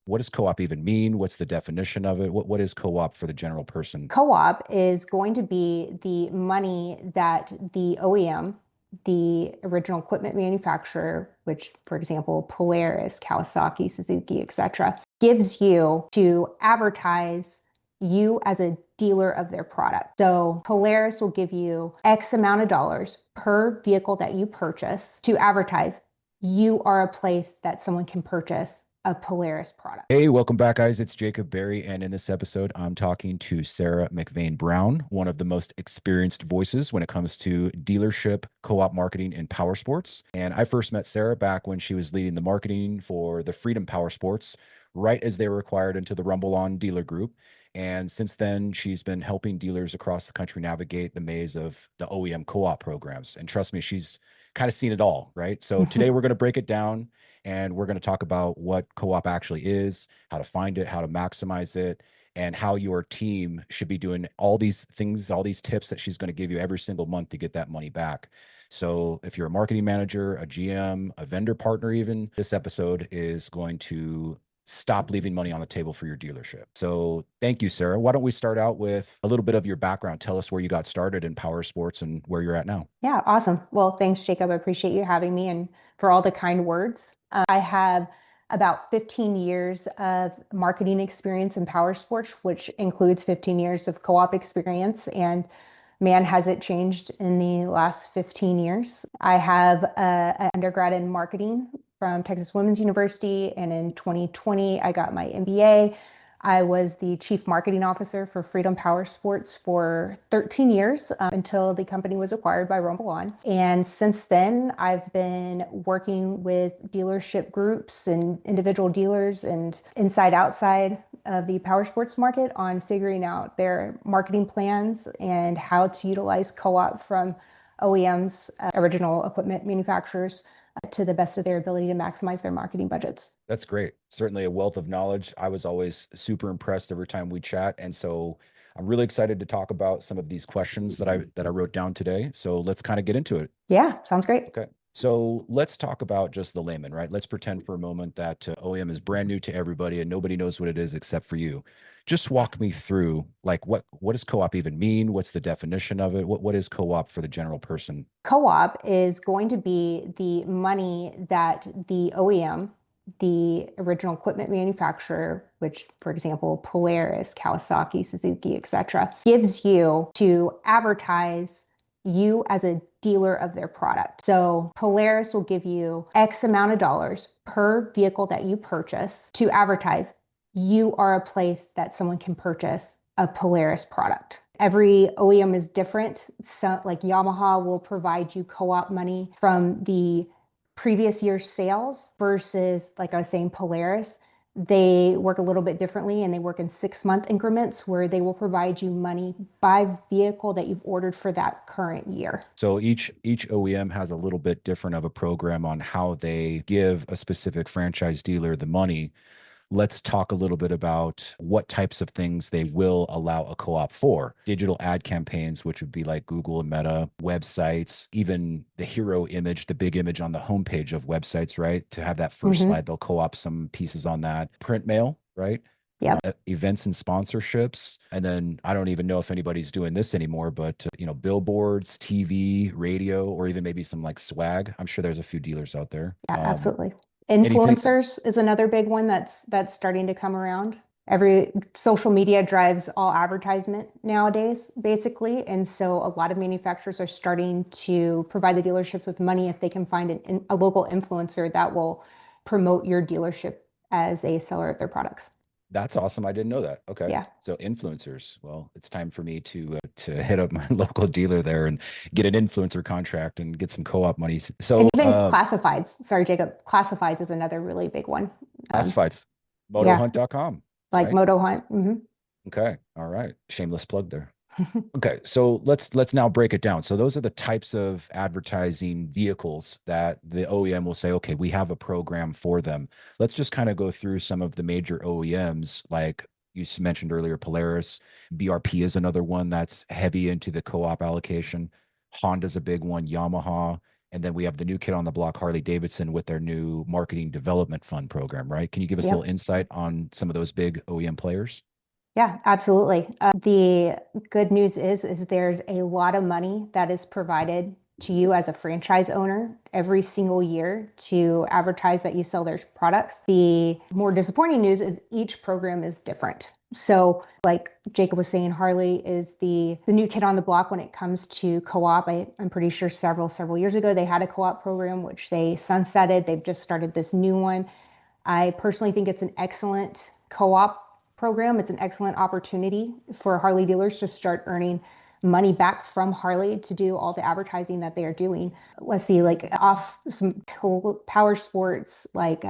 What does co-op even mean? What's the definition of it? What is co-op for the general person? Co-op is going to be the money that the OEM, the original equipment manufacturer, which, for example, Polaris, Kawasaki, Suzuki, etc., gives you to advertise you as a dealer of their product. So Polaris will give you X amount of dollars per vehicle that you purchase to advertise you are a place that someone can purchase a Polaris product. Hey, welcome back, guys. It's Jacob Berry, and in this episode, I'm talking to Sarah McVean Brown, one of the most experienced voices when it comes to dealership co-op marketing in power sports. And I first met Sarah back when she was leading the marketing for the Freedom Powersports, right as they were acquired into the Rumble On dealer group. And since then, she's been helping dealers across the country navigate the maze of the OEM Co-op programs. And trust me, she's kind of seen it all, right? So today we're going to break it down and we're going to talk about what co-op actually is, how to find it, how to maximize it, and how your team should be doing all these things, all these tips that she's going to give you every single month to get that money back. So if you're a marketing manager, a GM, a vendor partner, even, this episode is going to stop leaving money on the table for your dealership. So thank you, Sarah. Why don't we start out with a little bit of your background? Tell us where you got started in power sports and where you're at now. Yeah, awesome. Well, thanks, Jacob. I appreciate you having me and for all the kind words. I have about 15 years of marketing experience in power sports, which includes 15 years of co-op experience. And man, has it changed in the last 15 years. I have an undergrad in marketing from Texas Women's University, and in 2020, I got my MBA. I was the chief marketing officer for Freedom Powersports for 13 years until the company was acquired by Rumble On. And since then, I've been working with dealership groups and individual dealers and inside outside of the powersports market on figuring out their marketing plans and how to utilize co-op from OEMs, original equipment manufacturers, to the best of their ability to maximize their marketing budgets. That's great. Certainly a wealth of knowledge. I was always super impressed every time we chat. And so I'm really excited to talk about some of these questions that I wrote down today. So let's kind of get into it. Yeah, sounds great. Okay. So let's talk about just the layman, right? Let's pretend for a moment that OEM is brand new to everybody and nobody knows what it is except for you. Just walk me through, like, what does co-op even mean? What's the definition of it? What is co-op for the general person? Co-op is going to be the money that the OEM, the original equipment manufacturer, which, for example, Polaris, Kawasaki, Suzuki, etc., gives you to advertise you as a dealer of their product. So Polaris will give you X amount of dollars per vehicle that you purchase to advertise you are a place that someone can purchase a Polaris product. Every OEM is different. So, like Yamaha will provide you co-op money from the previous year's sales versus, like I was saying, Polaris. They work a little bit differently and they work in 6-month increments where they will provide you money by vehicle that you've ordered for that current year. So each OEM has a little bit different of a program on how they give a specific franchise dealer the money. Let's talk a little bit about what types of things they will allow a co-op for. Digital ad campaigns, which would be like Google and Meta, websites, even the hero image, the big image on the homepage of websites, right? To have that 1st slide, they'll co-op some pieces on that. Print mail, right? Yeah. Events and sponsorships. And then I don't even know if anybody's doing this anymore, but billboards, TV, radio, or even maybe some like swag. I'm sure there's a few dealers out there. Yeah, absolutely. Anything? Influencers is another big one that's starting to come around. Every social media drives all advertisement nowadays, basically. And so a lot of manufacturers are starting to provide the dealerships with money if they can find a local influencer that will promote your dealership as a seller of their products. That's awesome. I didn't know that. Okay. Yeah. So influencers. Well, it's time for me to hit up my local dealer there and get an influencer contract and get some co-op money. So and even classifieds. Sorry, Jacob. Classifieds is another really big one. Classifieds. Motohunt.com. Like right? Moto Hunt. Okay. All right. Shameless plug there. Okay, so let's now break it down. So those are the types of advertising vehicles that the OEM will say, okay, we have a program for them. Let's just kind of go through some of the major OEMs, like you mentioned earlier, Polaris. BRP is another one that's heavy into the co-op allocation. Honda's a big one, Yamaha, And then we have the new kid on the block, Harley-Davidson, with their new marketing development fund program, right? Can you give us a little insight on some of those big OEM players? Yeah, absolutely. The good news is there's a lot of money that is provided to you as a franchise owner every single year to advertise that you sell their products. The more disappointing news is each program is different. So like Jacob was saying, Harley is the new kid on the block when it comes to co-op. I'm pretty sure several years ago they had a co-op program which they sunsetted. They've just started this new one. I personally think it's an excellent co-op program. It's an excellent opportunity for Harley dealers to start earning money back from Harley to do all the advertising that they are doing. Let's see, like off some power sports like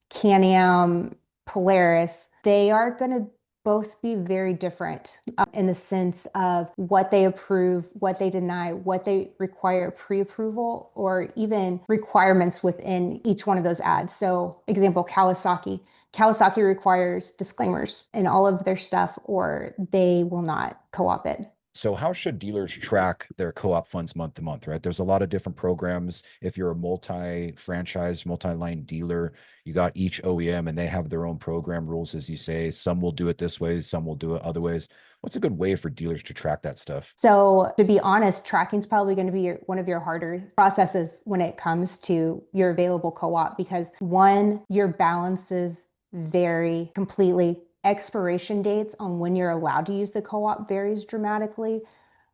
Can-Am, Polaris, they are going to both be very different in the sense of what they approve, what they deny, what they require pre-approval, or even requirements within each one of those ads. So example, Kawasaki. Kawasaki requires disclaimers in all of their stuff or they will not co-op it. So how should dealers track their co-op funds month to month, right? There's a lot of different programs. If you're a multi-franchise, multi-line dealer, you got each OEM and they have their own program rules, as you say. Some will do it this way, some will do it other ways. What's a good way for dealers to track that stuff? So to be honest, tracking is probably going to be one of your harder processes when it comes to your available co-op because one, your balances vary completely. Expiration dates on when you're allowed to use the co-op varies dramatically,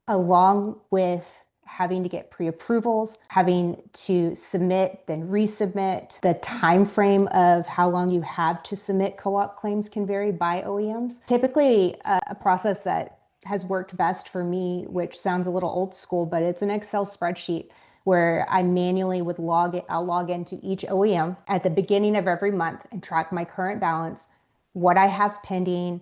along with having to get pre-approvals, having to submit, then resubmit. The time frame of how long you have to submit co-op claims can vary by OEMs. Typically, a process that has worked best for me, which sounds a little old school, but it's an Excel spreadsheet where I manually would I'll log into each OEM at the beginning of every month and track my current balance, what I have pending,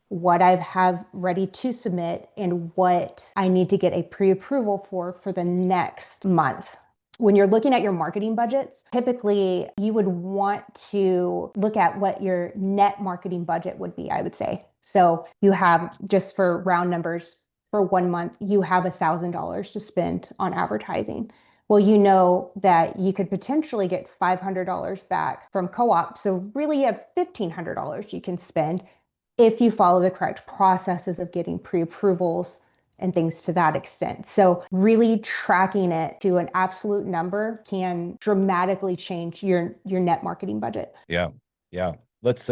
what I have ready to submit, and what I need to get a pre-approval for the next month. When you're looking at your marketing budgets, typically you would want to look at what your net marketing budget would be, I would say. So you have, just for round numbers, for 1 month, you have $1,000 to spend on advertising. Well, you know that you could potentially get $500 back from co-op. So really you have $1,500 you can spend if you follow the correct processes of getting pre-approvals and things to that extent. So really tracking it to an absolute number can dramatically change your net marketing budget. Yeah. Yeah. Let's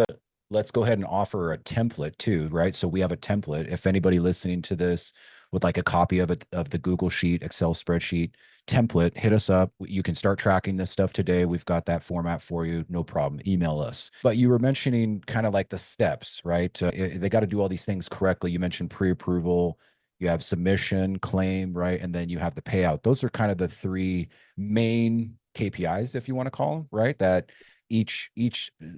go ahead and offer a template too, right? So we have a template. If anybody listening to this would like a copy of it, of the Google Sheet, Excel spreadsheet template, hit us up. You can start tracking this stuff today. We've got that format for you. No problem. Email us. But you were mentioning kind of like the steps, right? They got to do all these things correctly. You mentioned pre-approval, you have submission, claim, right? And then you have the payout. Those are kind of the three main KPIs, if you want to call them, right? That each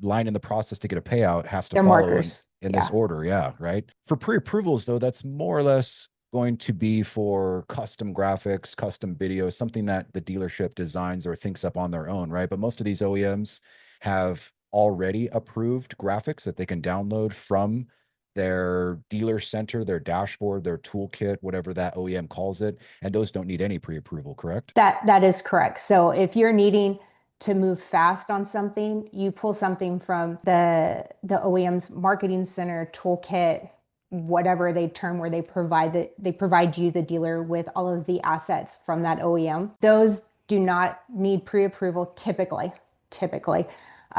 line in the process to get a payout has to They're follow markers. in this order. Yeah. Right. For pre-approvals though, that's more or less going to be for custom graphics, custom videos, something that the dealership designs or thinks up on their own, right? But most of these OEMs have already approved graphics that they can download from their dealer center, their dashboard, their toolkit, whatever that OEM calls it. And those don't need any pre-approval, correct? That is correct. So if you're needing to move fast on something, you pull something from the OEM's marketing center toolkit, whatever they term, where they provide you, the dealer, with all of the assets from that OEM. Those do not need pre-approval typically.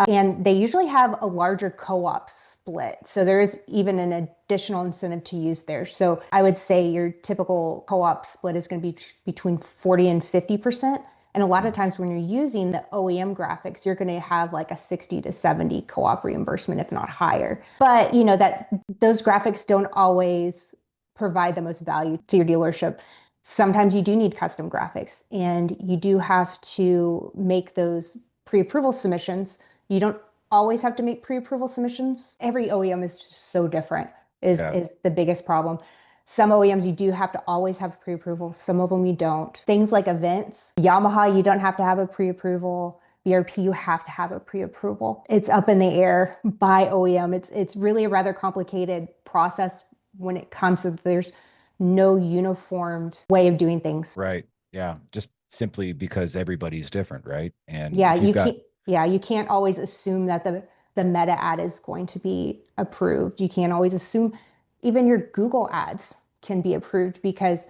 And they usually have a larger co-op split. So there is even an additional incentive to use there. So I would say your typical co-op split is going to be between 40 and 50%. And a lot of times when you're using the OEM graphics, you're going to have like a 60 to 70 co-op reimbursement, if not higher. But you know that those graphics don't always provide the most value to your dealership. Sometimes you do need custom graphics and you do have to make those pre-approval submissions. You don't always have to make pre-approval submissions. Every OEM is just so different is the biggest problem. Some OEMs you do have to always have pre-approval. Some of them you don't. Things like events, Yamaha, you don't have to have a pre-approval. BRP, you have to have a pre-approval. It's up in the air by OEM. It's really a rather complicated process when it comes to, there's no uniformed way of doing things. Right. Yeah. Just simply because everybody's different, right? And Yeah, if you've you got, can't, yeah, you can't always assume that the meta ad is going to be approved. You can't always assume even your Google ads can be approved because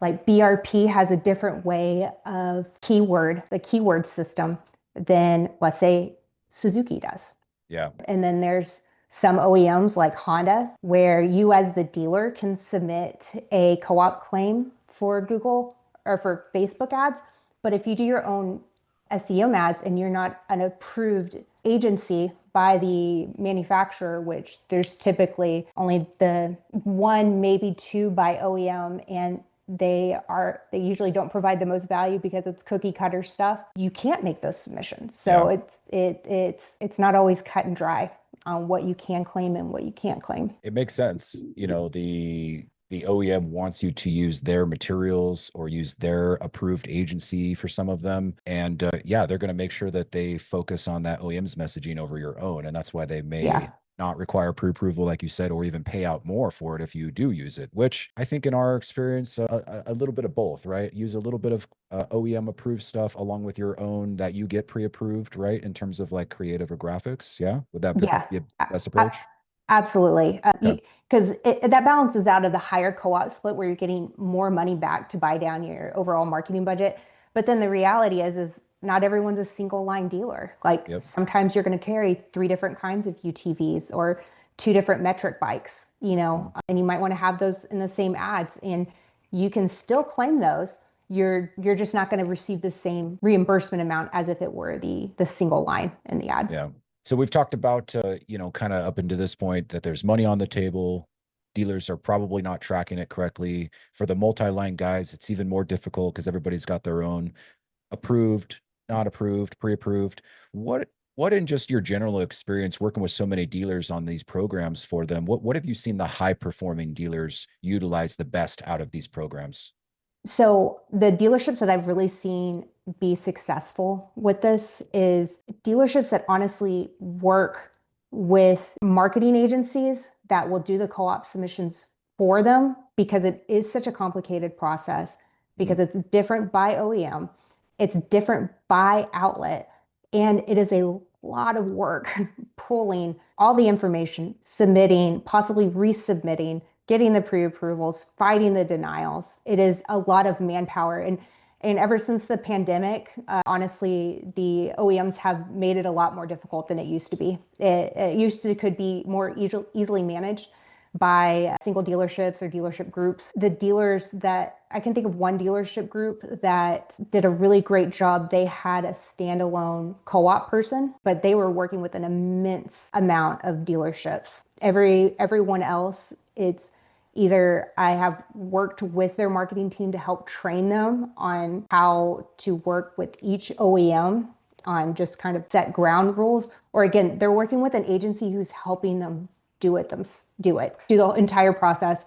like BRP has a different way of the keyword system than let's say Suzuki does. yeah, And then there's some OEMs like Honda, where you as the dealer can submit a co-op claim for Google or for Facebook ads. But if you do your own SEM ads and you're not an approved agency by the manufacturer, which there's typically only the one, maybe two by OEM, and they usually don't provide the most value because it's cookie cutter stuff. You can't make those submissions. So yeah. it's not always cut and dry on what you can claim and what you can't claim. It makes sense. The OEM wants you to use their materials or use their approved agency for some of them. And yeah, they're going to make sure that they focus on that OEM's messaging over your own. And that's why they may Yeah. not require pre-approval, like you said, or even pay out more for it if you do use it, which I think in our experience, a little bit of both, right? Use a little bit of OEM approved stuff along with your own that you get pre-approved, right? In terms of like creative or graphics. Yeah. Would that Yeah, be a best a- approach? absolutely. Okay. Because that balances out of the higher co-op split where you're getting more money back to buy down your overall marketing budget. But then the reality is not everyone's a single line dealer. Like Yep. sometimes you're going to carry three different kinds of UTVs or two different metric bikes, Mm. and you might want to have those in the same ads, and you can still claim those. You're just not going to receive the same reimbursement amount as if it were the single line in the ad. Yeah. So we've talked about, kind of up into this point that there's money on the table. Dealers are probably not tracking it correctly. For the multi-line guys, it's even more difficult because everybody's got their own approved, not approved, pre-approved. What in just your general experience working with so many dealers on these programs for them, what have you seen the high performing dealers utilize the best out of these programs? So the dealerships that I've really seen be successful with this is dealerships that honestly work with marketing agencies that will do the co-op submissions for them because it is such a complicated process Mm. because it's different by OEM, it's different by outlet, and it is a lot of work pulling all the information, submitting, possibly resubmitting, getting the pre-approvals, fighting the denials. It is a lot of manpower. And ever since the pandemic, honestly, the OEMs have made it a lot more difficult than it used to be. It used to could be more easily managed by single dealerships or dealership groups. The dealers that I can think of one dealership group that did a really great job. They had a standalone co-op person, but they were working with an immense amount of dealerships. Everyone else, it's either I have worked with their marketing team to help train them on how to work with each OEM on just kind of set ground rules, or again, they're working with an agency who's helping them do the entire process.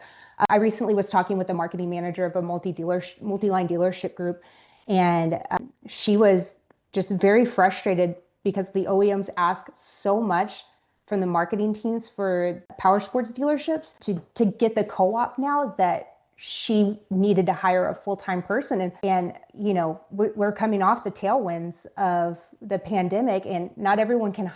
I recently was talking with the marketing manager of a multi-line dealership group, and she was just very frustrated because the OEMs ask so much from the marketing teams for power sports dealerships to get the co-op now that she needed to hire a full-time person. And we're coming off the tailwinds of the pandemic, and not everyone can,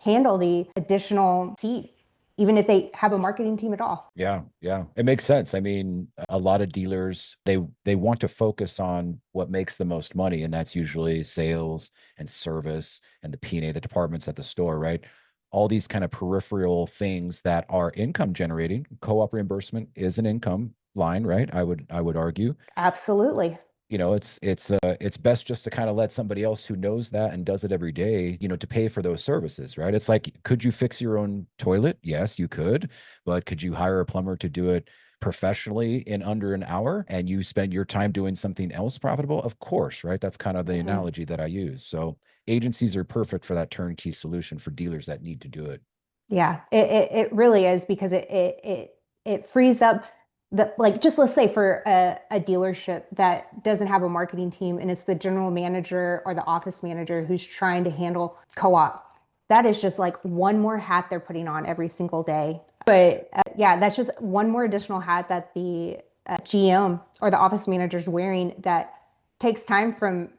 handle the additional seat, even if they have a marketing team at all. Yeah, yeah. It makes sense. I mean, a lot of dealers, they want to focus on what makes the most money, and that's usually sales and service and the P&A, the departments at the store, right? All these kind of peripheral things that are income generating. Co-op reimbursement is an income line, right? I would argue. Absolutely. It's best just to kind of let somebody else who knows that and does it every day, to pay for those services, right? It's like, could you fix your own toilet? Yes, you could, but could you hire a plumber to do it professionally in under an hour and you spend your time doing something else profitable? Of course, right? That's kind of the Mhm. analogy that I use. So agencies are perfect for that turnkey solution for dealers that need to do it. Yeah, it really is because it frees up the, like, just let's say for a dealership that doesn't have a marketing team and it's the general manager or the office manager who's trying to handle co-op. That is just like one more hat they're putting on every single day. But yeah, that's just one more additional hat that the GM or the office manager is wearing that takes time from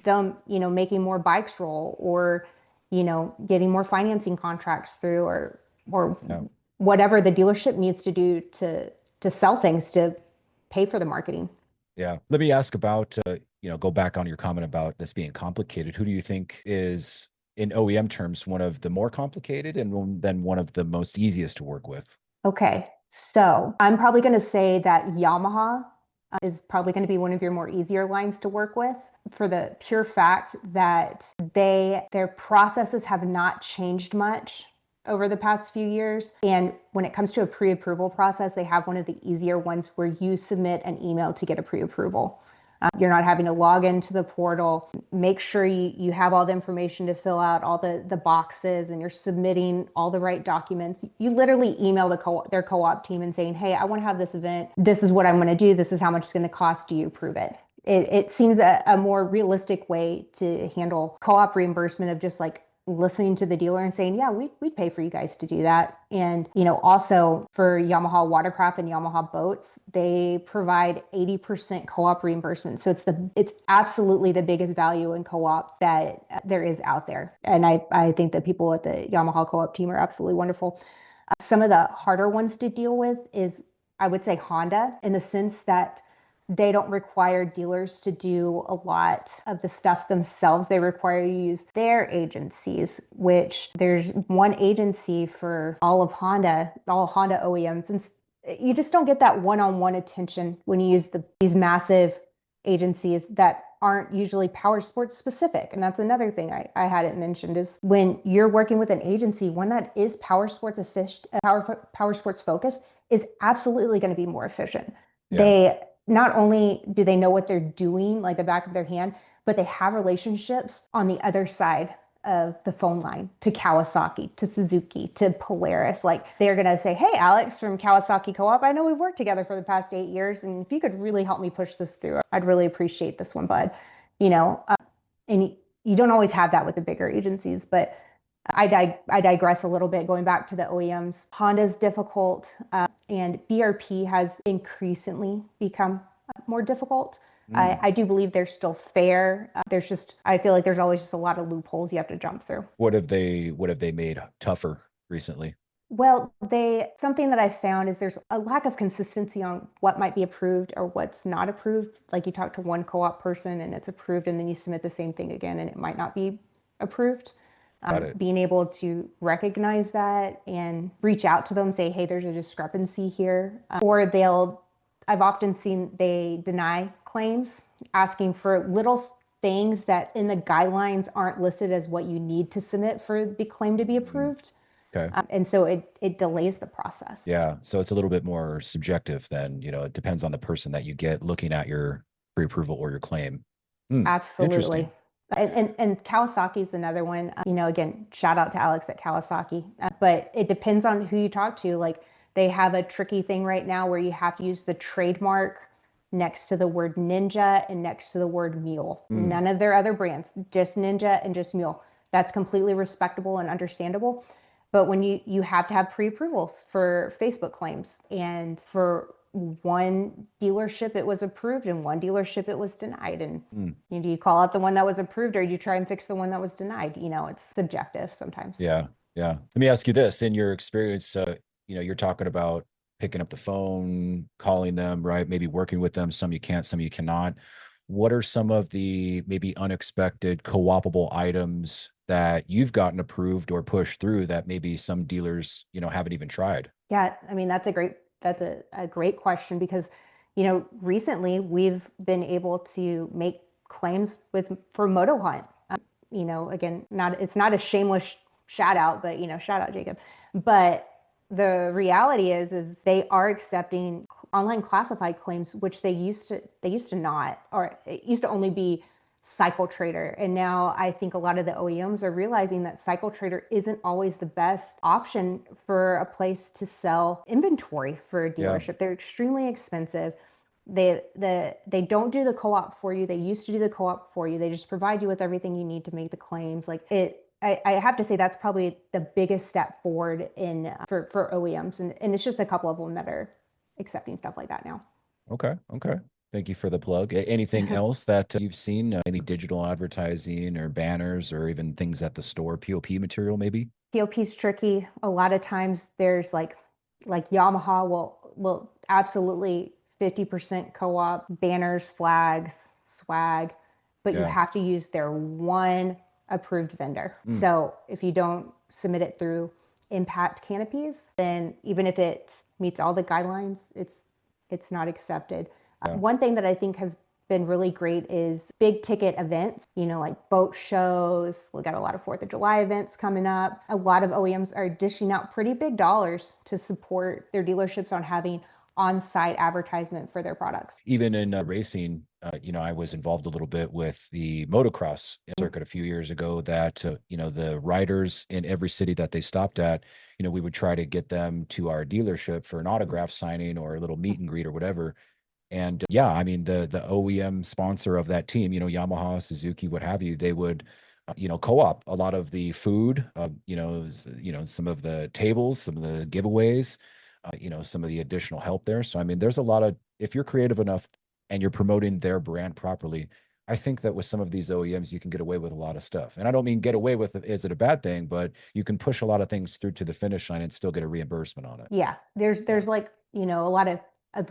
them, making more bikes roll, or, getting more financing contracts through, or Yeah. whatever the dealership needs to do to sell things, to pay for the marketing. Yeah. Let me ask about, go back on your comment about this being complicated. Who do you think is, in OEM terms, one of the more complicated and then one of the most easiest to work with? Okay, so I'm probably going to say that Yamaha is probably going to be one of your more easier lines to work with, for the pure fact that their processes have not changed much over the past few years. And when it comes to a pre-approval process, they have one of the easier ones where you submit an email to get a pre-approval. You're not having to log into the portal, make sure you have all the information to fill out all the boxes, and you're submitting all the right documents. You literally email their co-op team and saying, hey, I want to have this event. This is what I'm going to do. This is how much it's going to cost. Do you approve it? It seems a more realistic way to handle co-op reimbursement, of just like listening to the dealer and saying, yeah, we'd pay for you guys to do that. And, also for Yamaha Watercraft and Yamaha Boats, they provide 80% co-op reimbursement. So it's absolutely the biggest value in co-op that there is out there. And I think that people at the Yamaha co-op team are absolutely wonderful. Some of the harder ones to deal with is, I would say, Honda, in the sense that they don't require dealers to do a lot of the stuff themselves. They require you to use their agencies, which there's one agency for all Honda OEMs. And you just don't get that one-on-one attention when you use these massive agencies that aren't usually power sports specific. And that's another thing I hadn't mentioned, is when you're working with an agency, one that is power sports focused, is absolutely going to be more efficient. Yeah. They not only do they know what they're doing, like the back of their hand, but they have relationships on the other side of the phone line, to Kawasaki, to Suzuki, to Polaris. Like, they're going to say, hey, Alex from Kawasaki Co-op, I know we've worked together for the past 8 years, and if you could really help me push this through, I'd really appreciate this one, bud. And you don't always have that with the bigger agencies, but I digress a little bit, going back to the OEMs. Honda's difficult, and BRP has increasingly become more difficult. I do believe they're still fair. I feel like there's always just a lot of loopholes you have to jump through. What have they made tougher recently? Well, something that I found is there's a lack of consistency on what might be approved or what's not approved. Like, you talk to one co-op person and it's approved, and then you submit the same thing again and it might not be approved. Got it. Being able to recognize that and reach out to them, say, hey, there's a discrepancy here. I've often seen they deny claims, asking for little things that in the guidelines aren't listed as what you need to submit for the claim to be approved. Okay. And so it delays the process. Yeah. So it's a little bit more subjective than, it depends on the person that you get looking at your pre-approval or your claim. Absolutely. Interesting. And Kawasaki is another one. Again, shout out to Alex at Kawasaki. But it depends on who you talk to. Like, they have a tricky thing right now where you have to use the trademark next to the word Ninja and next to the word Mule. None of their other brands, just Ninja and just Mule. That's completely respectable and understandable. But when you have to have pre-approvals for Facebook claims, and for one dealership it was approved and one dealership it was denied, and do you call out the one that was approved, or do you try and fix the one that was denied? It's subjective sometimes. Yeah. Yeah. Let me ask you this. In your experience, you're talking about picking up the phone, calling them, right? Maybe working with them. Some you can't, some you cannot. What are some of the maybe unexpected co-opable items that you've gotten approved or pushed through that maybe some dealers, haven't even tried? Yeah, I mean, that's a great question, because recently we've been able to make claims for Moto Hunt. Again, it's not a shameless shout out, but shout out Jacob. But the reality is they are accepting online classified claims, which they used to not, or it used to only be Cycle Trader. And now I think a lot of the OEMs are realizing that Cycle Trader isn't always the best option for a place to sell inventory for a dealership. Yeah. They're extremely expensive. They don't do the co-op for you. They used to do the co-op for you. They just provide you with everything you need to make the claims. I have to say that's probably the biggest step forward for OEMs, and it's just a couple of them that are accepting stuff like that now. Okay. Thank you for the plug. Anything else that you've seen? Any digital advertising or banners or even things at the store, POP material maybe? POP's tricky. A lot of times there's like Yamaha will absolutely 50% co-op banners, flags, swag, but you Yeah. have to use their one approved vendor. Mm, So if you don't submit it through impact canopies, then even if it meets all the guidelines, it's not accepted. yeah. One thing that I think has been really great is big ticket events, like boat shows. We got a lot of 4th of July events coming up. A lot of OEMs are dishing out pretty big dollars to support their dealerships on having on-site advertisement for their products. Even in racing, I was involved a little bit with the motocross circuit a few years ago that, the riders in every city that they stopped at, we would try to get them to our dealership for an autograph signing or a little meet and greet or whatever. And yeah, I mean, the OEM sponsor of that team, Yamaha, Suzuki, what have you, they would, co-op a lot of the food, some of the tables, some of the giveaways, some of the additional help there. So, I mean, there's a lot of, if you're creative enough and you're promoting their brand properly, I think that with some of these OEMs, you can get away with a lot of stuff. And I don't mean get away with it, is it a bad thing, but you can push a lot of things through to the finish line and still get a reimbursement on it. Yeah, there's Yeah. there's like, a lot of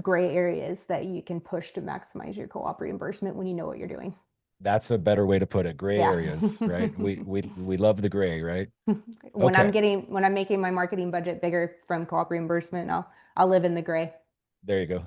gray areas that you can push to maximize your co-op reimbursement when you know what you're doing. That's a better way to put it. Gray Yeah. areas, right? We love the gray, right? When Okay, I'm making my marketing budget bigger from co-op reimbursement, I'll live in the gray. there you go.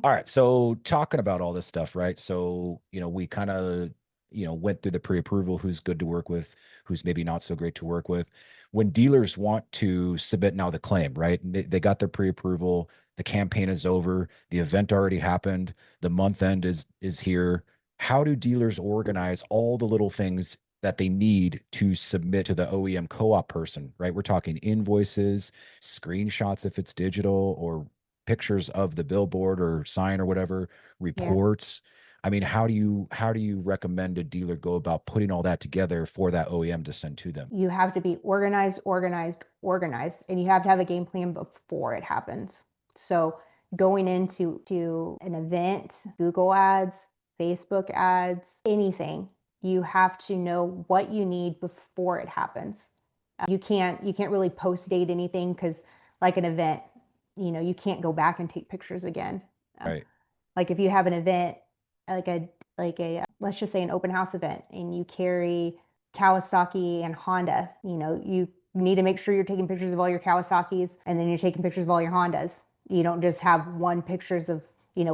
All right, so talking about all this stuff, right? So, we kind of, went through the pre-approval, who's good to work with, who's maybe not so great to work with. When dealers want to submit now the claim, right? They got their pre-approval, the campaign is over, the event already happened, the month end is here. How do dealers organize all the little things that they need to submit to the OEM co-op person, right? We're talking invoices, screenshots if it's digital, or pictures of the billboard or sign or whatever, Yeah. reports. I mean, how do you recommend a dealer go about putting all that together for that OEM to send to them? You have to be organized, organized, organized, and you have to have a game plan before it happens. So going into an event, Google ads, Facebook ads, anything, you have to know what you need before it happens. You can't really post date anything because like an event, you can't go back and take pictures again. Um, Right. like if you have an event, like a let's just say an open house event, and you carry Kawasaki and Honda, you need to make sure you're taking pictures of all your Kawasaki's and then you're taking pictures of all your Hondas. You don't just have one pictures of,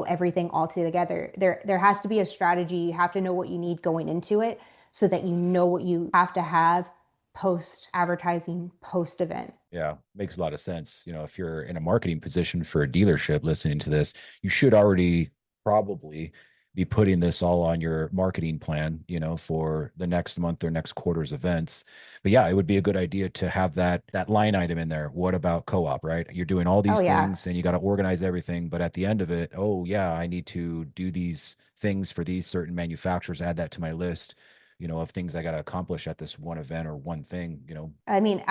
everything all together. There has to be a strategy. You have to know what you need going into it so that you know what you have to have post advertising, post event. Yeah, makes a lot of sense. If you're in a marketing position for a dealership listening to this, you should already probably be putting this all on your marketing plan, for the next month or next quarter's events. But yeah, it would be a good idea to have that line item in there. What about co-op, right? You're doing all Oh these yeah. things and you got to organize everything, but at the end of it, oh yeah, I need to do these things for these certain manufacturers, add that to my list, of things I got to accomplish at this one event or one thing. I mean,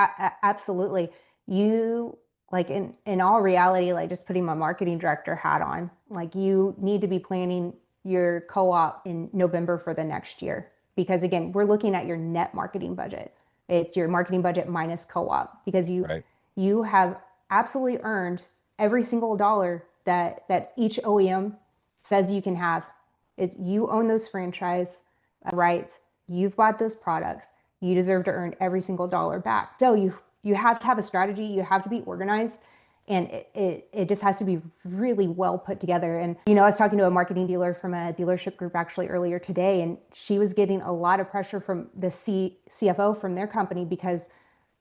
absolutely. You like in all reality, like just putting my marketing director hat on, like you need to be planning your co-op in November for the next year. Because again, we're looking at your net marketing budget. It's your marketing budget minus co-op because you Right. you have absolutely earned every single dollar that each OEM says you can have. It's you own those franchise rights. You've bought those products. You deserve to earn every single dollar back. So you have to have a strategy. You have to be organized, and it just has to be really well put together. And I was talking to a marketing dealer from a dealership group actually earlier today, and she was getting a lot of pressure from the CFO from their company because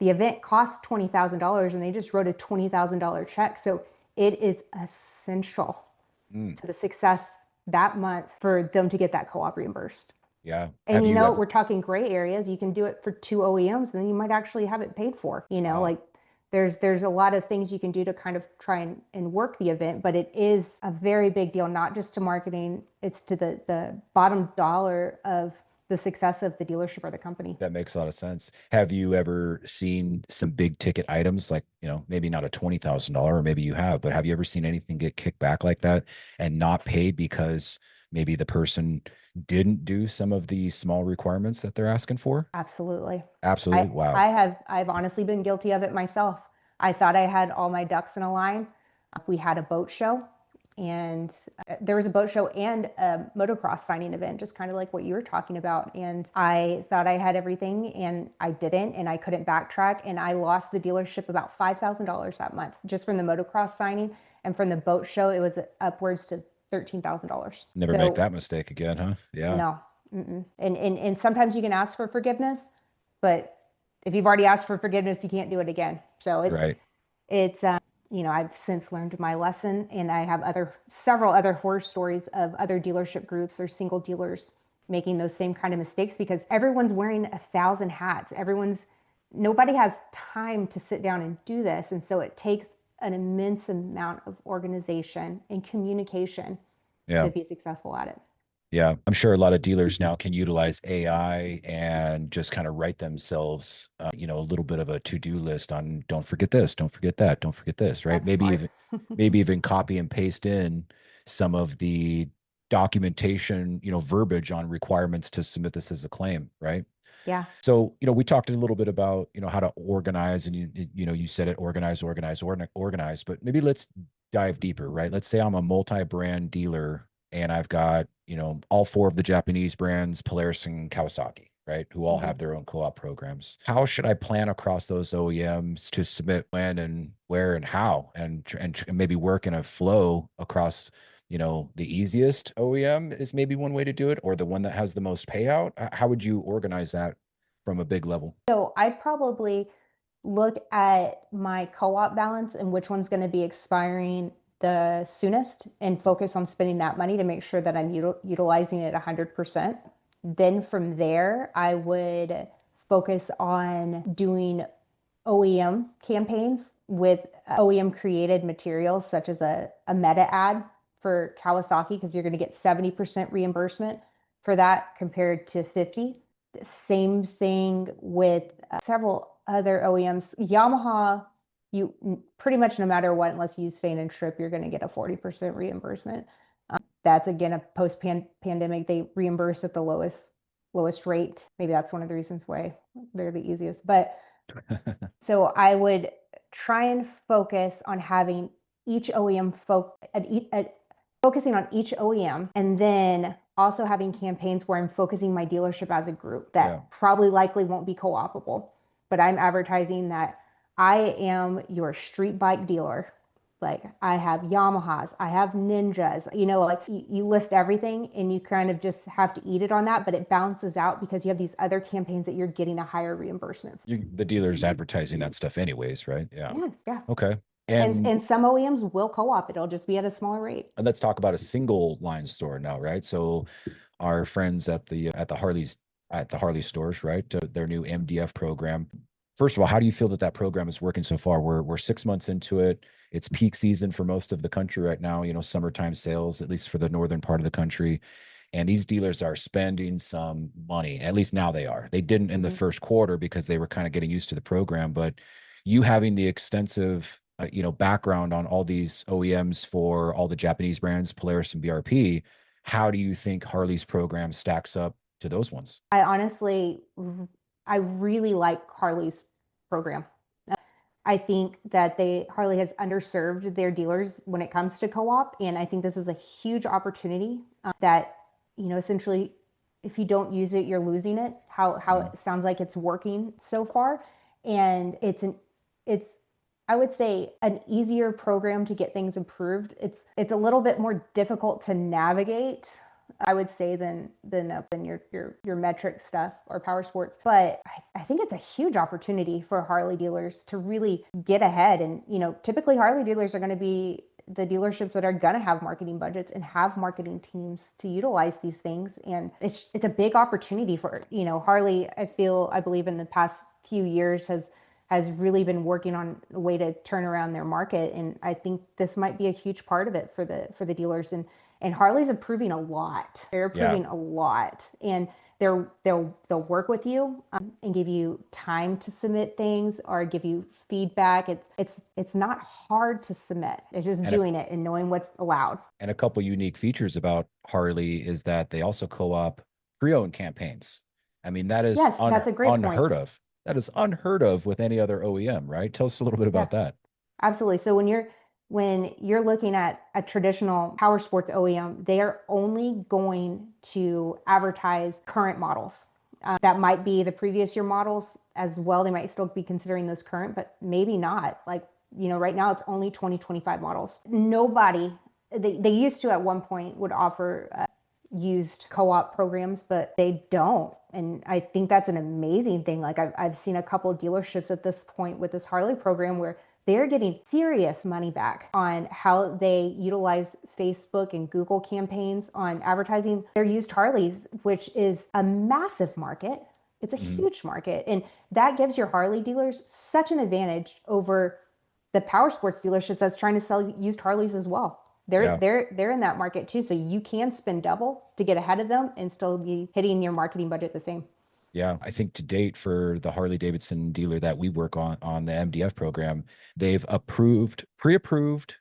the event cost $20,000 and they just wrote a $20,000 check. So it is essential Mm, to the success that month for them to get that co-op reimbursed. yeah. And Have you ever? we're talking gray areas. You can do it for two OEMs, and then you might actually have it paid for. Wow. Like there's a lot of things you can do to kind of try and work the event, but it is a very big deal, not just to marketing, it's to the bottom dollar of the success of the dealership or the company. That makes a lot of sense. Have you ever seen some big ticket items like, maybe not a $20,000, or maybe you have, but have you ever seen anything get kicked back like that and not paid because maybe the person didn't do some of the small requirements that they're asking for? Absolutely. Absolutely. Wow. I've honestly been guilty of it myself. I thought I had all my ducks in a line. We had a boat show, and there was a boat show and a motocross signing event, just kind of like what you were talking about. And I thought I had everything, and I didn't, and I couldn't backtrack. And I lost the dealership about $5,000 that month just from the motocross signing. And from the boat show, it was upwards to $13,000. Never make that mistake again, huh? Yeah. No. And sometimes you can ask for forgiveness, but if you've already asked for forgiveness, you can't do it again. So Right. it's I've since learned my lesson, and I have several other horror stories of other dealership groups or single dealers making those same kind of mistakes, because everyone's wearing 1,000 hats. Nobody has time to sit down and do this. And so it takes an immense amount of organization and communication to be successful at it. Yeah, I'm sure a lot of dealers now can utilize AI and just kind of write themselves, a little bit of a to-do list on don't forget this, don't forget that, don't forget this, right? That's smart. Maybe even copy and paste in some of the documentation, verbiage on requirements to submit this as a claim, right? Yeah. So, we talked a little bit about, how to organize, and you said it, organize, but maybe let's dive deeper, right? Let's say I'm a multi-brand dealer and I've got, all four of the Japanese brands, Polaris and Kawasaki, right? Who all have their own co-op programs. How should I plan across those OEMs to submit when and where and how, and maybe work in a flow across, the easiest OEM is maybe one way to do it, or the one that has the most payout? How would you organize that from a big level? So I'd probably look at my co-op balance and which one's going to be expiring the soonest, and focus on spending that money to make sure that I'm utilizing it 100%. Then from there, I would focus on doing OEM campaigns with OEM created materials, such as a meta ad for Kawasaki, because you're going to get 70% reimbursement for that compared to 50. Same thing with several other OEMs. Yamaha, you pretty much, no matter what, unless you use feign and strip, you're going to get a 40% reimbursement. That's again a post-pandemic. They reimburse at the lowest rate. Maybe that's one of the reasons why they're the easiest. But so I would try and focus on having each OEM focusing on each OEM, and then also having campaigns where I'm focusing my dealership as a group that probably likely won't be co-opable, but I'm advertising that I am your street bike dealer. Like, I have Yamahas, I have Ninjas, like you list everything, and you kind of just have to eat it on that, but it balances out because you have these other campaigns that you're getting a higher reimbursement. The dealer's advertising that stuff anyways, right? Yeah. Yeah. Okay. And some OEMs will co-op. It'll just be at a smaller rate. And let's talk about a single line store now, right? So our friends at the Harley stores, right? Their new MDF program. First of all, how do you feel that program is working so far? We're 6 months into it. It's peak season for most of the country right now, summertime sales, at least for the northern part of the country. And these dealers are spending some money. At least now they are. They didn't in the first quarter because they were kind of getting used to the program. But you having the extensive background on all these OEMs for all the Japanese brands, Polaris and BRP, how do you think Harley's program stacks up to those ones? I really like Harley's program. I think that Harley has underserved their dealers when it comes to co-op, and I think this is a huge opportunity that, essentially, if you don't use it, you're losing it. How it sounds like it's working so far, and it's I would say an easier program to get things improved. It's a little bit more difficult to navigate, I would say, than your metric stuff or power sports. But I think it's a huge opportunity for Harley dealers to really get ahead. And, typically Harley dealers are going to be the dealerships that are going to have marketing budgets and have marketing teams to utilize these things. And it's a big opportunity for, Harley, I believe in the past few years has really been working on a way to turn around their market. And I think this might be a huge part of it for the dealers. And Harley's improving a lot. They're improving a lot. And they'll work with you and give you time to submit things or give you feedback. It's not hard to submit. It's just And doing it and knowing what's allowed. a couple unique features about Harley is that they also co-op pre-owned campaigns. I mean, that is Yes, that's a great point. unheard of. That is unheard of with any other OEM, right? Tell us a little bit Yeah, about that. absolutely. So when you're looking at a traditional power sports OEM, they are only going to advertise current models. That might be the previous year models as well. They might still be considering those current, but maybe not. Like, right now it's only 2025 models. Nobody, they used to at one point would offer used co-op programs, but they don't. And I think that's an amazing thing. Like I've seen a couple of dealerships at this point with this Harley program where they're getting serious money back on how they utilize Facebook and Google campaigns on advertising their used Harleys, which is a massive market. It's a huge market. And that gives your Harley dealers such an advantage over the power sports dealerships that's trying to sell used Harleys as well. Yeah. They're in that market too. So you can spend double to get ahead of them and still be hitting your marketing budget the same. Yeah, I think to date for the Harley-Davidson dealer that we work on the MDF program, they've pre-approved,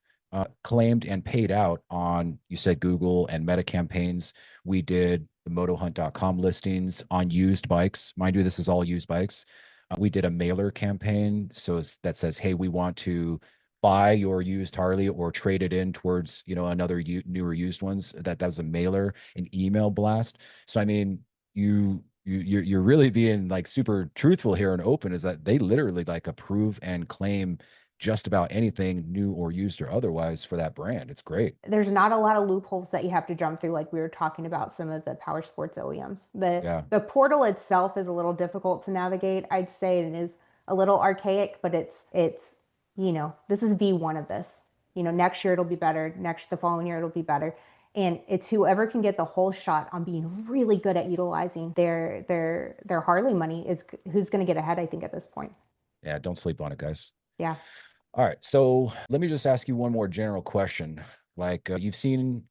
claimed and paid out on, you said Google and Meta campaigns. We did the motohunt.com listings on used bikes. Mind you, this is all used bikes. We did a mailer campaign. So that says, hey, we want to buy your used Harley or trade it in towards, another newer used ones. That was a mailer, an email blast. So, I mean, you're really being like super truthful here and open, is that they literally like approve and claim just about anything new or used or otherwise for that brand. It's great. There's not a lot of loopholes that you have to jump through, like we were talking about some of the power sports OEMs. The Yeah. the portal itself is a little difficult to navigate. I'd say it is a little archaic, but it's this is V1 of this. Next year it'll be better. The following year it'll be better. And it's whoever can get the whole shot on being really good at utilizing their Harley money is who's going to get ahead, I think, at this point. Yeah. Don't sleep on it, guys. Yeah. All right. So let me just ask you one more general question. Like, you've seen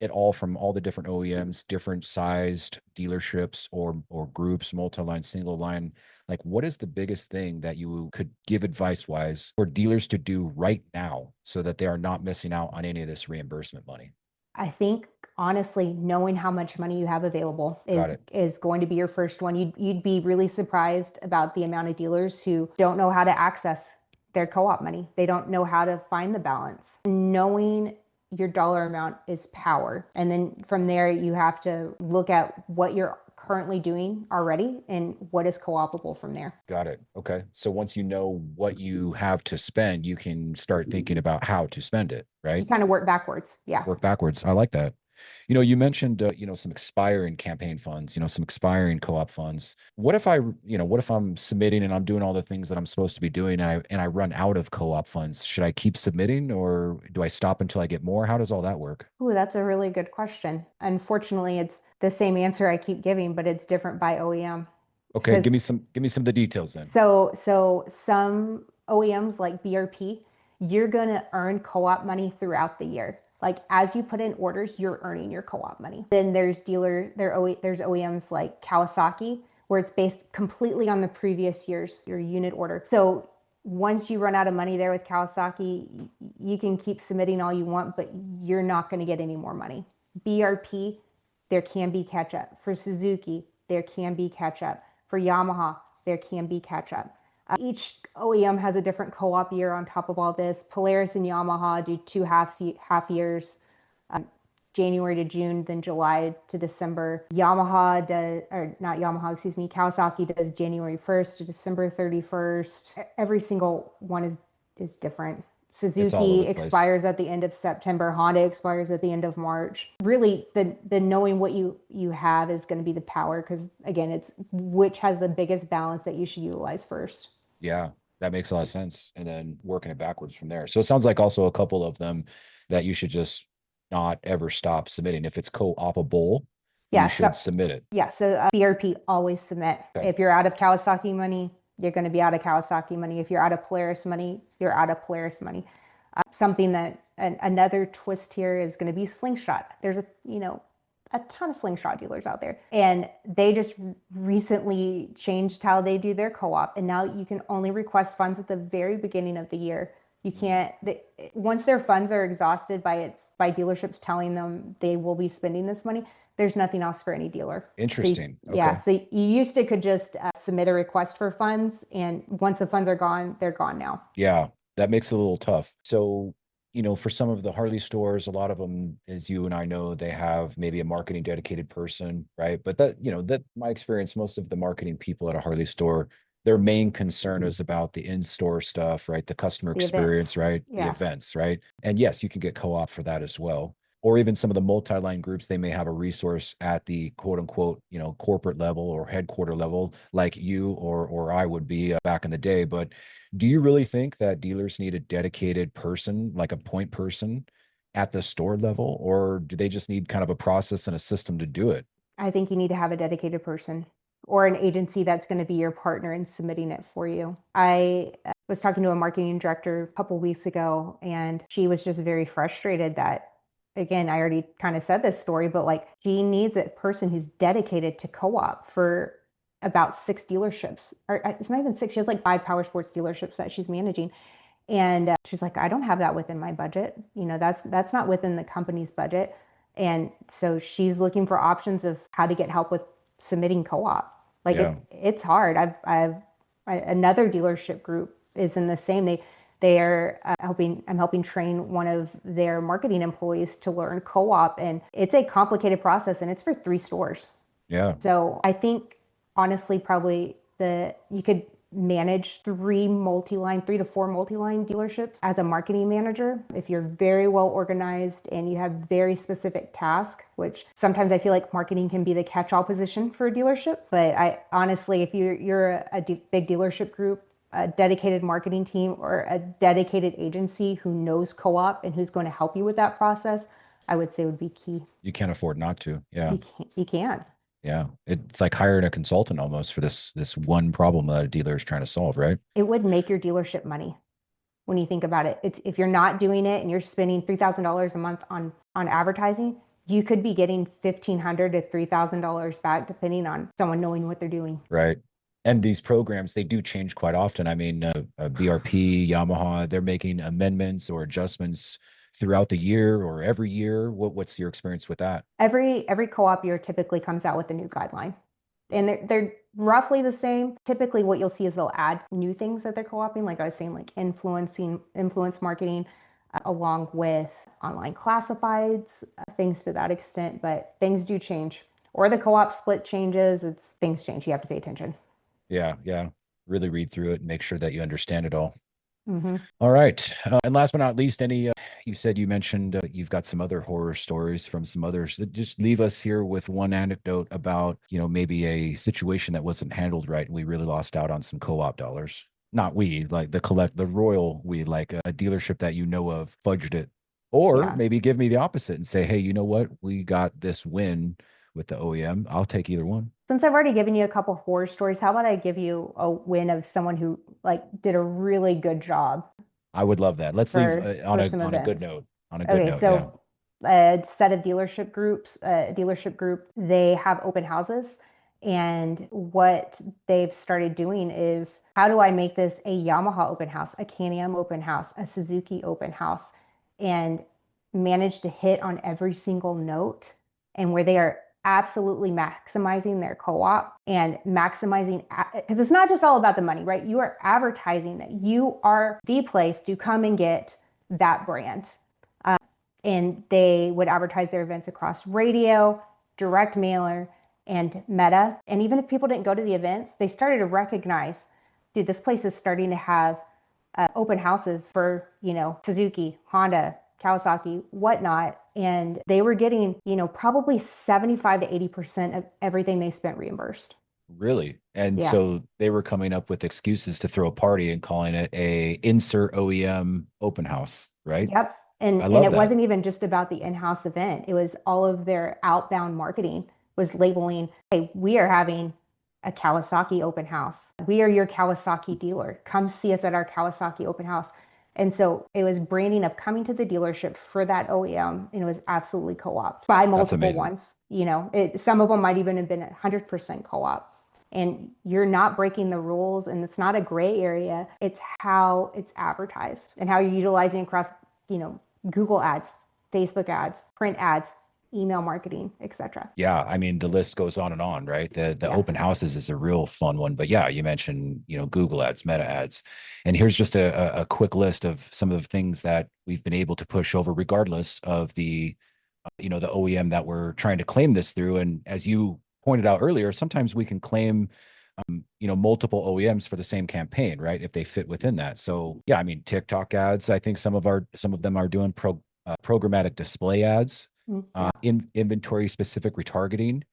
it all from all the different OEMs, different sized dealerships or groups, multi-line, single line. Like, what is the biggest thing that you could give advice wise for dealers to do right now so that they are not missing out on any of this reimbursement money? I think honestly, knowing how much money you have available Got is it. is going to be your first one. You'd be really surprised about the amount of dealers who don't know how to access their co-op money. They don't know how to find the balance. Knowing your dollar amount is power. And then from there, you have to look at what you're currently doing already and what is co-opable from there. Got it. Okay. So once you know what you have to spend, you can start thinking about how to spend it, You right? kind of work backwards. Yeah. Work backwards. I like that. You mentioned, some expiring campaign funds, some expiring co-op funds. What if I'm submitting and I'm doing all the things that I'm supposed to be doing and I run out of co-op funds? Should I keep submitting or do I stop until I get more? How does all that work? Ooh, that's a really good question. Unfortunately, it's the same answer I keep giving, but it's different by OEM. Okay, Because give me some of the details then. so some OEMs like BRP, you're gonna earn co-op money throughout the year. Like as you put in orders, you're earning your co-op money. Then there's OEMs like Kawasaki, where it's based completely on the previous year's your unit order. So once you run out of money there with Kawasaki, you can keep submitting all you want, but you're not going to get any more money. BRP, there can be catch up. For Suzuki, there can be catch up. For Yamaha, there can be catch up. Each OEM has a different co-op year on top of all this. Polaris and Yamaha do two half years, January to June, then July to December. Yamaha does, or not Yamaha, excuse me, Kawasaki does January 1st to December 31st. Every single one is different. It's all over Suzuki the place. expires at the end of September. Honda expires at the end of March. Really, the knowing what you have is going to be the power, because again, it's which has the biggest balance that you should utilize first. Yeah, that makes a lot of sense. And then working it backwards from there. So it sounds like also a couple of them that you should just not ever stop submitting. If it's co-opable, you Yeah, so should submit it. yeah, so BRP always submit. Okay. If you're out of Kawasaki money, you're going to be out of Kawasaki money. If you're out of Polaris money, you're out of Polaris money. Something that another twist here is going to be Slingshot. There's a ton of slingshot dealers out there. And they just recently changed how they do their co-op. And now you can only request funds at the very beginning of the year. You can't, once their funds are exhausted by dealerships telling them they will be spending this money, there's nothing else for any dealer. Interesting. So yeah. So you used to could just submit a request for funds, and once the funds are gone, they're gone now. Yeah, that makes it a little tough. So, for some of the Harley stores, a lot of them, as you and I know, they have maybe a marketing dedicated person, right? But that my experience, most of the marketing people at a Harley store, their main concern is about the in-store stuff, right? The customer experience, right? The events, right? And yes, you can get co-op for that as well. Or even some of the multi-line groups, they may have a resource at the quote unquote, corporate level or headquarter level, like you or I would be back in the day. But do you really think that dealers need a dedicated person, like a point person at the store level, or do they just need kind of a process and a system to do it? I think you need to have a dedicated person or an agency that's going to be your partner in submitting it for you. I was talking to a marketing director a couple weeks ago, and she was just very frustrated that, again, I already kind of said this story, but like she needs a person who's dedicated to co-op for about 6 dealerships. Or it's not even 6, she has like 5 power sports dealerships that she's managing. And she's like, I don't have that within my budget. That's not within the company's budget. And so she's looking for options of how to get help with submitting co-op. Like it's hard. Another dealership group is in the same. They are I'm helping train one of their marketing employees to learn co-op, and it's a complicated process, and it's for 3 stores. Yeah. So I think honestly, probably you could manage 3 to 4 multi-line dealerships as a marketing manager if you're very well organized and you have very specific tasks, which sometimes I feel like marketing can be the catch-all position for a dealership. But I honestly, if you're a big dealership group, a dedicated marketing team, or a dedicated agency who knows co-op and who's going to help you with that process, I would say would be key. You can't afford not to. Yeah. You can't. Yeah. It's like hiring a consultant almost for this one problem that a dealer is trying to solve, right? It would make your dealership money when you think about it. It's if you're not doing it and you're spending $3,000 a month on advertising, you could be getting $1,500 to $3,000 back depending on someone knowing what they're doing. Right. And these programs, they do change quite often. I mean, BRP, Yamaha, they're making amendments or adjustments throughout the year or every year. What's your experience with that? Every co-op year typically comes out with a new guideline, and they're roughly the same. Typically what you'll see is they'll add new things that they're co-oping, like I was saying, like influence marketing, along with online classifieds, things to that extent. But things do change, or the co-op split changes. Things change. You have to pay attention. Yeah. Really read through it and make sure that you understand it all. Mm-hmm. All right. And last but not least, you mentioned you've got some other horror stories from some others. Just leave us here with one anecdote about, maybe a situation that wasn't handled right and we really lost out on some co-op dollars. Not we, like the royal we, like a dealership that you know of fudged it. Or maybe give me the opposite and say, hey, you know what? We got this win with the OEM. I'll take either one. Since I've already given you a couple horror stories, how about I give you a win of someone who did a really good job? I would love that. Let's leave on a good note. On a good note. So a set of dealership group, they have open houses. And what they've started doing is, how do I make this a Yamaha open house, a Can-Am open house, a Suzuki open house, and manage to hit on every single note, and where they are absolutely maximizing their co-op and maximizing, because it's not just all about the money, right? You are advertising that you are the place to come and get that brand. And they would advertise their events across radio, direct mailer, and Meta. And even if people didn't go to the events, they started to recognize, dude, this place is starting to have open houses for, Suzuki, Honda, Kawasaki, whatnot. And they were getting, probably 75 to 80% of everything they spent reimbursed. Really? And so they were coming up with excuses to throw a party and calling it a insert OEM open house, right? Yep. And it wasn't even just about the in-house event. It was all of their outbound marketing was labeling, hey, we are having a Kawasaki open house. We are your Kawasaki dealer. Come see us at our Kawasaki open house. And so it was branding of coming to the dealership for that OEM, and it was absolutely co-op by multiple ones. Some of them might even have been 100% co-op. And you're not breaking the rules, and it's not a gray area. It's how it's advertised and how you're utilizing across, Google ads, Facebook ads, print ads, email marketing, etc. Yeah, I mean, the list goes on and on, right? The open houses is a real fun one, but yeah, you mentioned, Google ads, Meta ads, and here's just a quick list of some of the things that we've been able to push over, regardless of the the OEM that we're trying to claim this through. And as you pointed out earlier, sometimes we can claim multiple OEMs for the same campaign, right? If they fit within that. So yeah, I mean, TikTok ads, I think some of them are doing programmatic display ads, in inventory specific retargeting,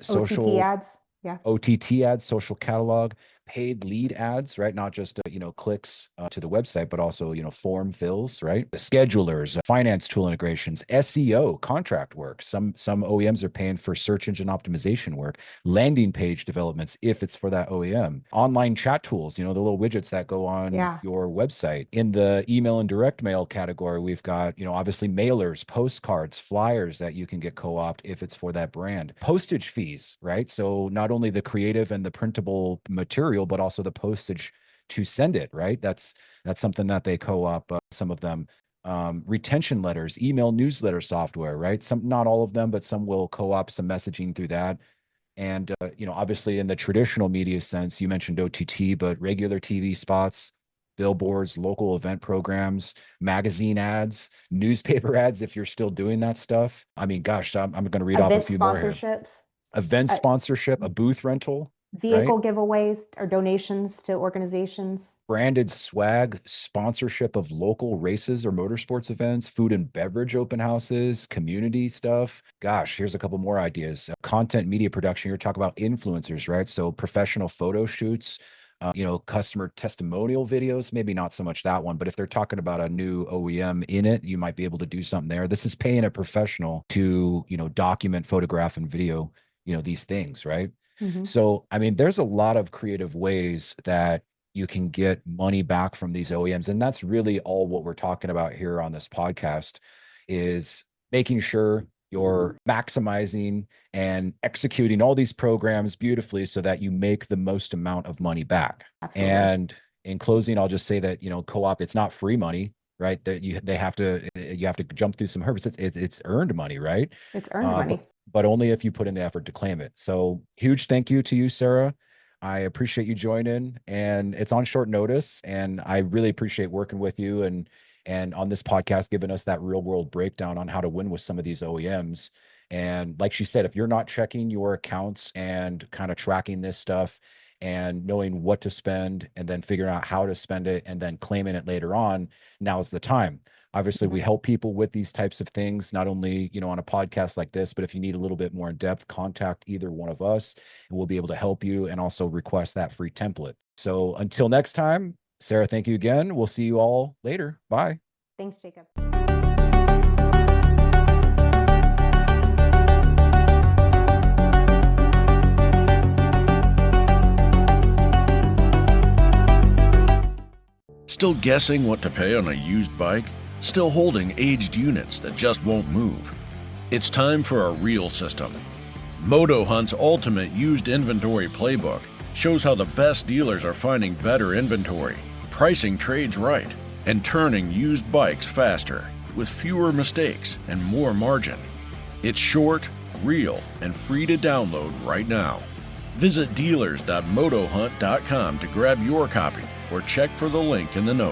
social OTT ads. Yeah. OTT ads, social catalog, paid lead ads, right? Not just, clicks to the website, but also, form fills, right? The schedulers, finance tool integrations, SEO, contract work. Some OEMs are paying for search engine optimization work, landing page developments, if it's for that OEM, online chat tools, the little widgets that go on your website. In the email and direct mail category, we've got, obviously mailers, postcards, flyers that you can get co-opt if it's for that brand. Postage fees, right? So not only the creative and the printable material, but also the postage to send it, right? That's something that they co-op, some of them. Retention letters, email newsletter software, right? Not all of them, but some will co-op some messaging through that. And, obviously in the traditional media sense, you mentioned OTT, but regular TV spots, billboards, local event programs, magazine ads, newspaper ads, if you're still doing that stuff. I mean, gosh, I'm going to read off a few more here. Sponsorships. Event sponsorship, a booth rental, vehicle giveaways or donations to organizations, branded swag, sponsorship of local races or motorsports events, food and beverage open houses, community stuff. Gosh, here's a couple more ideas. Content media production. You're talking about influencers, right? So professional photo shoots, customer testimonial videos, maybe not so much that one, but if they're talking about a new OEM in it, you might be able to do something there. This is paying a professional to, document, photograph, and video, these things, right? Mm-hmm. So, I mean, there's a lot of creative ways that you can get money back from these OEMs. And that's really all what we're talking about here on this podcast, is making sure you're maximizing and executing all these programs beautifully so that you make the most amount of money back. Absolutely. And in closing, I'll just say that, co-op, it's not free money, right? That you have to jump through some hurdles. It's earned money, right? It's earned money. But only if you put in the effort to claim it. So huge thank you to you, Sarah. I appreciate you joining, and it's on short notice, and I really appreciate working with you and on this podcast, giving us that real world breakdown on how to win with some of these OEMs. And like she said, if you're not checking your accounts and kind of tracking this stuff and knowing what to spend and then figuring out how to spend it and then claiming it later on, now's the time. Obviously, we help people with these types of things, not only, on a podcast like this, but if you need a little bit more in depth, contact either one of us and we'll be able to help you, and also request that free template. So until next time, Sarah, thank you again. We'll see you all later. Bye. Thanks, Jacob. Still guessing what to pay on a used bike? Still holding aged units that just won't move? It's time for a real system. Moto Hunt's ultimate used inventory playbook shows how the best dealers are finding better inventory, pricing trades right, and turning used bikes faster with fewer mistakes and more margin. It's short, real, and free to download right now. Visit dealers.motohunt.com to grab your copy or check for the link in the notes.